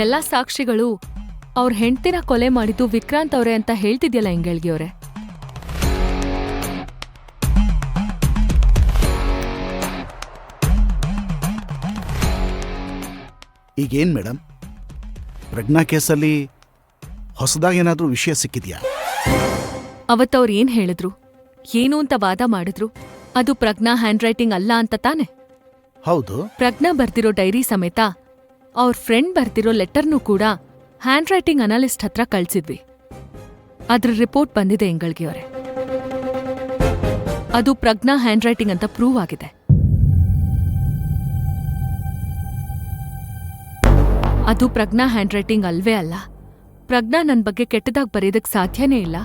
ಎಲ್ಲಾ ಸಾಕ್ಷಿಗಳು ಅವ್ರ ಹೆಂಡ್ತಿನ ಕೊಲೆ ಮಾಡಿದ್ದು ವಿಕ್ರಾಂತ್ ಅವ್ರೆ ಅಂತ ಹೇಳ್ತಿದ್ಯಲ್ಲ ಇಂಗಳ್ಗಿಯವ್ರೆ. ಈಗೇನ್ ಮೇಡಮ್, ಪ್ರಜ್ಞಾ ಕೇಸಲ್ಲಿ ಹೊಸದಾಗೇನಾದ್ರೂ ವಿಷಯ ಸಿಕ್ಕಿದ್ಯಾ? ಅವತ್ತವ್ರು ಏನ್ ಹೇಳಿದ್ರು, ಏನು ಅಂತ ವಾದ ಮಾಡಿದ್ರು, ಅದು ಪ್ರಜ್ಞಾ ಹ್ಯಾಂಡ್ ರೈಟಿಂಗ್ ಅಲ್ಲ ಅಂತ ತಾನೆ? ಹೌದು. ಪ್ರಜ್ಞಾ ಬರ್ದಿರೋ ಡೈರಿ ಸಮೇತ ಅವ್ರ ಫ್ರೆಂಡ್ ಬರ್ದಿರೋ ಲೆಟರ್ನೂ ಕೂಡ ಹ್ಯಾಂಡ್ ರೈಟಿಂಗ್ ಅನಾಲಿಸ್ಟ್ ಹತ್ರ ಕಳ್ಸಿದ್ವಿ. ಅದ್ರ ರಿಪೋರ್ಟ್ ಬಂದಿದೆ ಇಂಗಳ್ಗಿಯವ್ರೆ. ಅದು ಪ್ರಜ್ಞಾ ಹ್ಯಾಂಡ್ ರೈಟಿಂಗ್ ಅಂತ ಪ್ರೂವ್ ಆಗಿದೆ. ಅದು ಪ್ರಜ್ಞಾ ಹ್ಯಾಂಡ್ ರೈಟಿಂಗ್ ಅಲ್ವೇ ಅಲ್ಲ. ಪ್ರಜ್ಞಾ ನನ್ ಬಗ್ಗೆ ಕೆಟ್ಟದಾಗ್ ಬರೆಯೋದಕ್ ಸಾಧ್ಯನೇ ಇಲ್ಲ.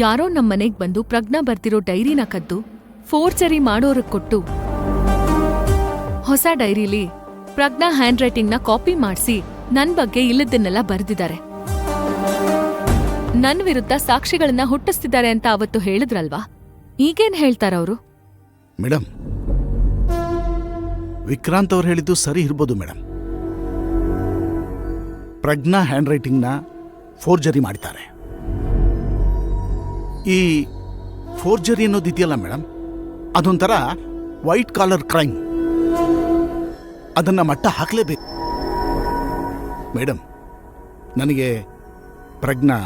ಯಾರೋ ನಮ್ಮನೆಗ್ ಬಂದು ಪ್ರಜ್ಞಾ ಬರ್ದಿರೋ ಡೈರಿನ ಕದ್ದು ಫೋರ್ಜರಿ ಮಾಡೋರಗ್ ಕೊಟ್ಟು ಹೊಸ ಡೈರಿಲಿ ಪ್ರಜ್ಞಾ ಹ್ಯಾಂಡ್ ರೈಟಿಂಗ್ನ ಕಾಪಿ ಮಾಡ್ಸಿ ನನ್ ಬಗ್ಗೆ ಇಲ್ಲದನ್ನೆಲ್ಲ ಬರ್ದಿದ್ದಾರೆ. ನನ್ ವಿರುದ್ಧ ಸಾಕ್ಷಿಗಳನ್ನ ಹುಟ್ಟಿಸ್ತಿದ್ದಾರೆ ಅಂತ ಅವತ್ತು ಹೇಳಿದ್ರಲ್ವಾ? ಈಗೇನ್ ಹೇಳ್ತಾರವ್ರು? ಮೇಡಮ್, ವಿಕ್ರಾಂತ್ ಅವ್ರು ಹೇಳಿದ್ದು ಸರಿ ಇರ್ಬೋದು ಮೇಡಮ್. ಪ್ರಜ್ಞಾ ಹ್ಯಾಂಡ್ ರೈಟಿಂಗ್ನ ಫೋರ್ಜರಿ ಮಾಡ್ತಾರೆ. ಈ ಫೋರ್ಜರಿ ಅನ್ನೋದಿದೆಯಲ್ಲ ಮೇಡಮ್, ಅದೊಂಥರ ವೈಟ್ ಕಾಲರ್ ಕ್ರೈಮ್. ಅದನ್ನ ಮಟ್ಟ ಹಾಕಲೇಬೇಕು ಮೇಡಮ್. ನನಗೆ ಪ್ರಜ್ಞಾ,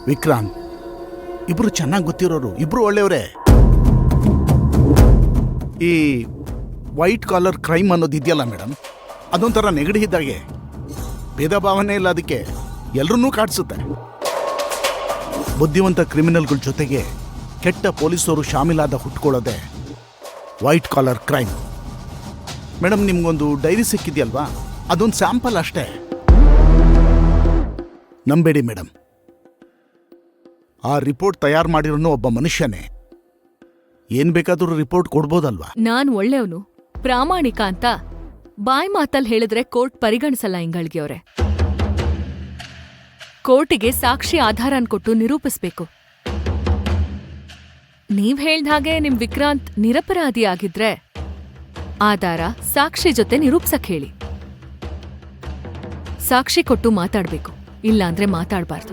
ವಿಕ್ರಾಂತ್ ಇಬ್ರು ಚೆನ್ನಾಗಿ ಗೊತ್ತಿರೋರು, ಇಬ್ರು ಒಳ್ಳೆಯವರೇ. ಈ ವೈಟ್ ಕಾಲರ್ ಕ್ರೈಮ್ ಅನ್ನೋದಿದೆಯಲ್ಲ ಮೇಡಮ್, ಅದೊಂಥರ ನೆಗಡಿ ಇದ್ದಾಗೆ. ಭೇದ ಭಾವನೆ ಇಲ್ಲ, ಅದಕ್ಕೆ ಎಲ್ಲರನ್ನೂ ಕಾಡಿಸುತ್ತೆ. ಬುದ್ಧಿವಂತ ಕ್ರಿಮಿನಲ್ಗಳ ಜೊತೆಗೆ ಕೆಟ್ಟ ಪೊಲೀಸರು ಶಾಮೀಲಾದ ಹುಟ್ಕೊಳ್ಳೋದೆ ವೈಟ್ ಕಾಲರ್ ಕ್ರೈಮ್. ಮೇಡಮ್, ನಿಮ್ಗೊಂದು ಡೈರಿ ಸಿಕ್ಕಿದ್ಯಲ್ವಾ, ಅದೊಂದು ಸ್ಯಾಂಪಲ್ ಅಷ್ಟೇ. ನಂಬೇಡಿ ಮೇಡಮ್, ಆ ರಿಪೋರ್ಟ್ ತಯಾರು ಮಾಡಿರೋನು ಒಬ್ಬ ಮನುಷ್ಯನೇ. ಏನ್ ಬೇಕಾದ್ರೂ ರಿಪೋರ್ಟ್ ಕೊಡ್ಬೋದಲ್ವಾ? ನಾನ್ ಒಳ್ಳೆಯವನು, ಪ್ರಾಮಾಣಿಕ ಅಂತ ಬಾಯ್ ಮಾತಲ್ ಹೇಳಿದ್ರೆ ಕೋರ್ಟ್ ಪರಿಗಣಿಸಲ್ಲ ಇಂಗಳ್ಗಿಯವ್ರೆ. ಕೋರ್ಟಿಗೆ ಸಾಕ್ಷಿ ಆಧಾರನ್ ಕೊಟ್ಟು ನಿರೂಪಿಸ್ಬೇಕು. ನೀವ್ ಹೇಳ್ದ ಹಾಗೆ ನಿಮ್ ವಿಕ್ರಾಂತ್ ನಿರಪರಾಧಿ ಆಗಿದ್ರೆ ಆಧಾರ, ಸಾಕ್ಷಿ ಜೊತೆ ನಿರೂಪ್ಸಕ್ ಹೇಳಿ. ಸಾಕ್ಷಿ ಕೊಟ್ಟು ಮಾತಾಡ್ಬೇಕು, ಇಲ್ಲಾಂದ್ರೆ ಮಾತಾಡ್ಬಾರ್ದು.